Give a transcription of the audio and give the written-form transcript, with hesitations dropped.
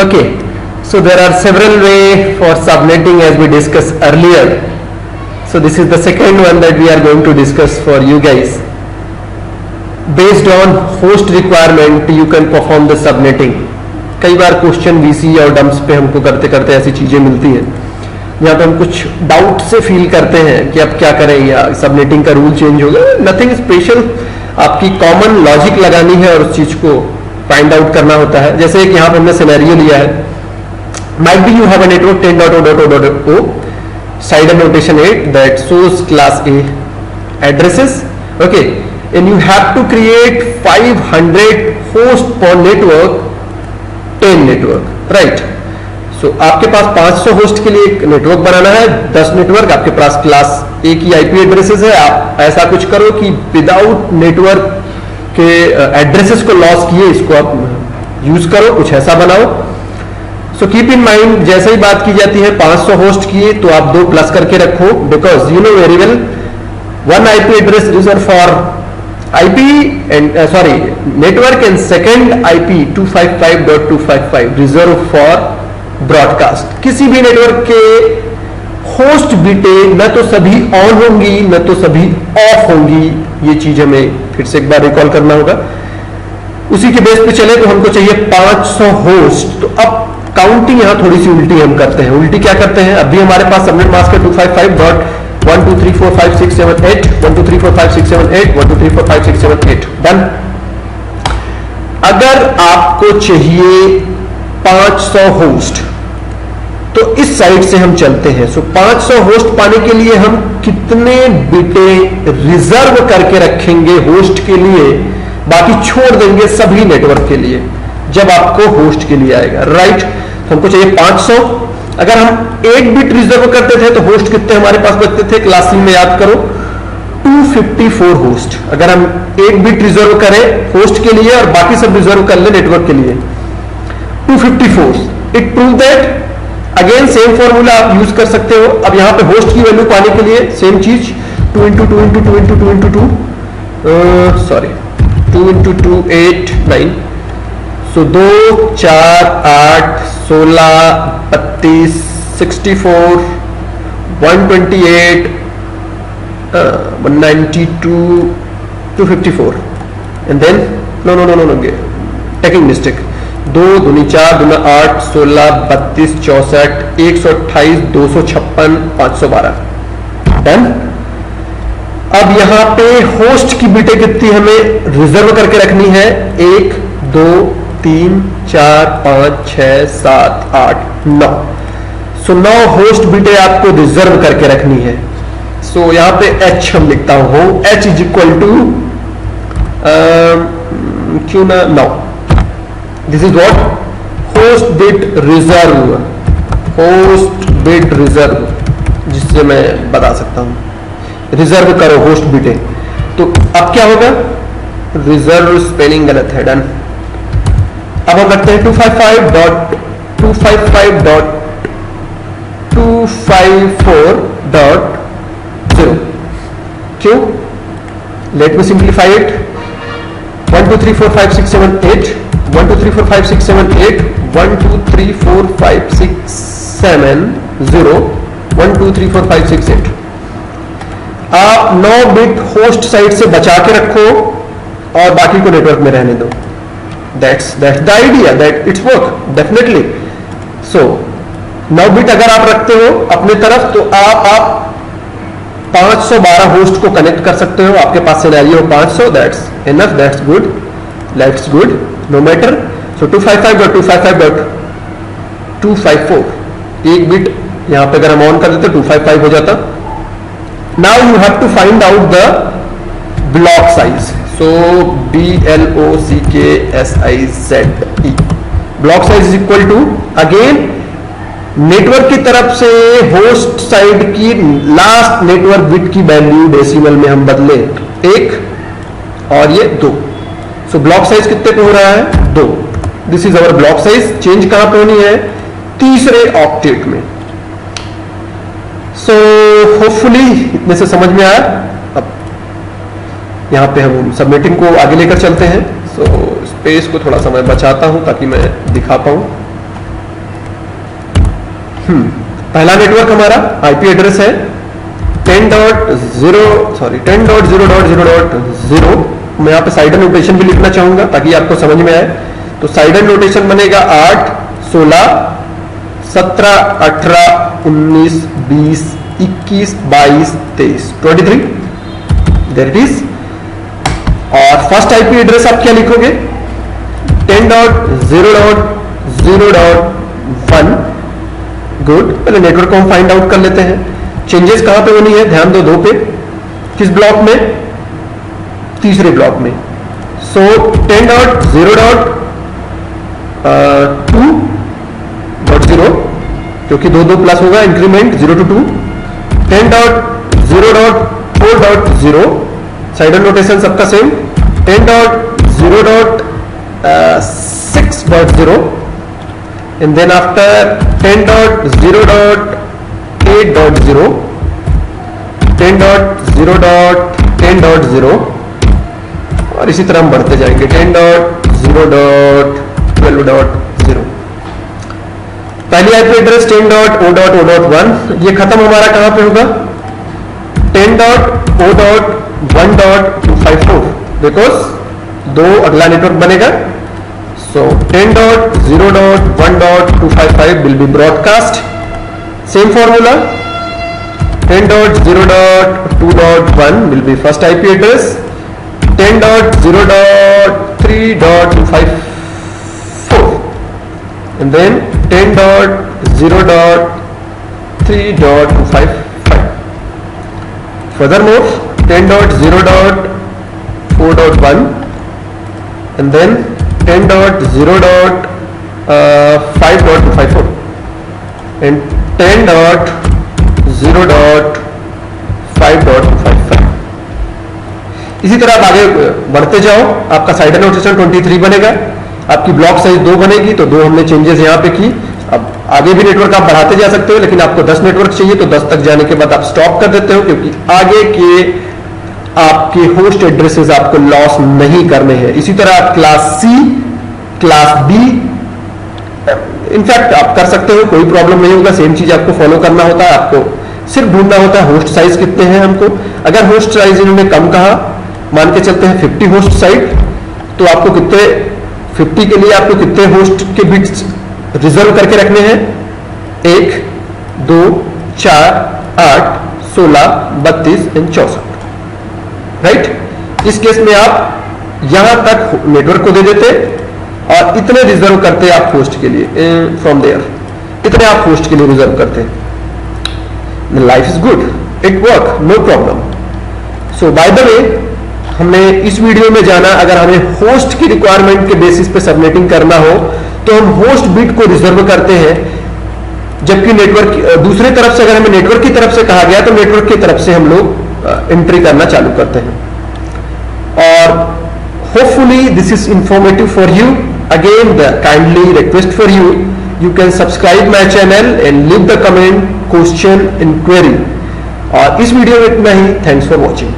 Okay, so there are several ways for subnetting as we discussed earlier. So this is the second one that we are going to discuss for you guys. Based on host requirement you can perform the subnetting. कई बार question VC और dumps पे हमको करते करते ऐसी चीजें मिलती हैं यहाँ पे हम कुछ डाउट से फील करते हैं कि अब क्या करें या सबनेटिंग का रूल चेंज हो गया. नथिंग स्पेशल, आपकी कॉमन लॉजिक लगानी है और उस चीज को फाइंड आउट करना होता है. जैसे कि यहाँ पे हमने सिनेरियो लिया है, might be you have a network 10.0.0.0 side annotation 8 that shows class A addresses, okay, and you have to create 500 host per network, 10 network, right? So आपके पास 500 होस्ट के लिए एक नेटवर्क बनाना है, 10 नेटवर्क, आपके पास क्लास A की IP addresses है. आप ऐसा कुछ करो कि विदाउट नेटवर्क के एड्रेसेस को लॉस किए इसको आप यूज करो, कुछ ऐसा बनाओ. सो कीप इन माइंड, जैसे ही बात की जाती है 500 होस्ट की तो आप 2 प्लस करके रखो, because you know very well one IP address reserve for IP and sorry network and second IP 255.255 reserve for broadcast. किसी भी नेटवर्क के होस्ट बीटे न तो सभी ऑन होंगी न तो सभी ऑफ होंगी. ये चीज हमें फिर से एक बार रिकॉल करना होगा. उसी के बेस पे चले तो हमको चाहिए 500 होस्ट. तो अब काउंटिंग यहां थोड़ी सी उल्टी हम करते हैं. उल्टी क्या करते हैं, अभी हमारे पास सबनेट मास्क है 255.1234567 1234567 1234567 डन. अगर आपको चाहिए 500 होस्ट तो इस साइड से हम चलते हैं. सो 500 होस्ट पाने के लिए हम कितने बिटे रिजर्व करके रखेंगे होस्ट के लिए, बाकी छोड़ देंगे सभी नेटवर्क के लिए जब आपको होस्ट के लिए आएगा, राइट? तो हमको चाहिए 500. अगर हम 1 बिट रिजर्व करते थे तो होस्ट कितने हमारे पास बचते थे, क्लास में याद करो 254 होस्ट. अगर हम 1 बिट रिजर्व करें होस्ट के लिए और बाकी सब रिजर्व कर ले नेटवर्क के लिए 254. It prove that again same formula आप यूज कर सकते हो. अब यहां पे होस्ट की वैल्यू पाने के लिए सेम चीज 2 into 2 into 2 into 2 into 2 sorry 2 into 2 8 9. So 2 4 8 16 32 64 128 192 254 and then no taking mistake 2 दूनी 4 दूना 8 16 32 64 128 256 512 डन. अब यहां पे होस्ट की बिटें कितनी हमें रिजर्व करके रखनी है, 1 2 3 4 5 6 7 8 9. सो 9 होस्ट बिटें आपको रिजर्व करके रखनी है. सो यहां पे H हम लिखता हूं, H इज इक्वल टू क्यों ना 9. This is what host bit reserve, host bit reserve, जिससे मैं बता सकता हूं रिजर्व करो होस्ट बिटे. तो अब क्या होगा, रिजर्व स्पेलिंग गलत है, डन. अब हम रखते हैं 255.254.0. क्यों, लेट मी सिंप्लीफाई इट. 1 2 3 4 5 6 7 8 1 2 3 4 5 6 7 8 1 2 3 4 5 6 7 0 1 2 3 4 5 6 8. आप 9 बिट होस्ट साइड से बचा के रखो और बाकी को नेटवर्क में रहने दो. That's the idea, that it's work definitely. So 9 bit अगर आप रखते हो अपने तरफ तो आप 512 होस्ट को कनेक्ट कर सकते हो. आपके पास scenario 500, that's enough, that's good, let's good, no matter. So 255.255.254 एक बिट यहां पे अगर हम ऑन कर देते 255 हो जाता. Now you have to find out the block size. So BLOCKSIZE block size is equal to again network की तरफ से होस्ट साइड की लास्ट नेटवर्क बिट की वैल्यू डेसिमल में हम बदले 1 और ये 2. सो ब्लॉक साइज कितने पे हो रहा है, 2. This is our block size. Change कहां पे होनी है, तीसरे ऑक्टेट में. सो होपफुली इतने से समझ में आया. अब यहां पे हम सबमिटिंग को आगे लेकर चलते हैं. सो स्पेस को थोड़ा सा मैं बचाता हूं ताकि मैं दिखा पाऊं. पहला नेटवर्क हमारा आईपी एड्रेस है 10.0.0.0.0। मैं यहाँ पे साइडर नोटेशन भी लिखना चाहूंगा ताकि आपको समझ में आए। तो साइडर नोटेशन बनेगा 8, 16, 17, 18, 19, 20, 21, 22, 23, 23। There it is. और फर्स्ट आईपी एड्रेस आप क्या लिखोगे? 10.0.0.1। गुड। पहले नेटवर्क को हम फाइंड आउट कर लेते हैं। चेंजेस कहां पे होनी है? ध्यान दो 2 पे। किस ब्लॉक में? तीसरे ब्लॉक में। सो 10.0.2.0 क्योंकि 2 प्लस होगा, इंक्रीमेंट 0 to 2। 10.0.4.0 साइडर नोटेशन सबका सेम। 10.0.6.0 and then after 10.0.8.0, 10.0.10.0 और इसी तरह हम बढ़ते जाएंगे 10.0.12.0। पहली आईपी एड्रेस 10.0.0.1, ये खत्म हमारा कहां पे होगा? 10.0.1.254 बिकॉज 2 अगला नेटवर्क बनेगा। So 10.0.1.255 will be broadcast. Same formula. 10.0.2.1 will be first IP address. 10.0.3.254 and then 10.0.3.255. Furthermore, 10.0.4.1 and then 10.0.5.254 and 10.0.5.255। इसी तरह आप आगे बढ़ते जाओ। आपका साइडर नोटेशन 23 बनेगा। आपकी ब्लॉक साइज 2 बनेगी, तो 2 हमने चेंजेस यहाँ पे की। अब आगे भी नेटवर्क आप बढ़ाते जा सकते हो, लेकिन आपको 10 नेटवर्क चाहिए तो 10 तक जाने के बाद आप स्टॉप कर देते हो, क्योंकि आगे के आपके होस्ट एड्रेसेस आपको लॉस नहीं करने हैं। इसी तरह आप class C, class B in fact आप कर सकते हो, कोई प्रॉब्लम नहीं होगा। सेम चीज आपको फॉलो करना होता है। आपको सिर्फ ढूंढना होता है होस्ट साइज कितने हैं हमको। अगर होस्ट साइज इन्होंने कम कहा, मान के चलते हैं 50 होस्ट साइज, तो आपको कितने 50 के लिए आपको कितने होस्ट के बिट्स रिजर्व करके रखने हैं? 1, 2, 4, 8, 16, 32 और 64। राइट। इस केस में आप यहां तक नेटवर्क को दे देते और इतने रिजर्व करते आप होस्ट के लिए, फ्रॉम देयर इतने आप होस्ट के लिए रिजर्व करते। Life is good, it work, no problem. So by the way, हमने इस वीडियो में जाना, अगर हमें होस्ट की रिक्वायरमेंट के बेसिस पे सबनेटिंग करना हो तो हम होस्ट बिट को रिजर्व करते हैं, जबकि नेटवर्क दूसरी तरफ से, अगर हमें नेटवर्क की तरफ से कहा गया तो नेटवर्क की तरफ से हम लोग एंट्री करना चालू करते हैं। और hopefully this is informative for you. Again the kindly request for you, you can subscribe my channel and leave the comment, question and query। और इस वीडियो में इतना ही। Thanks for watching.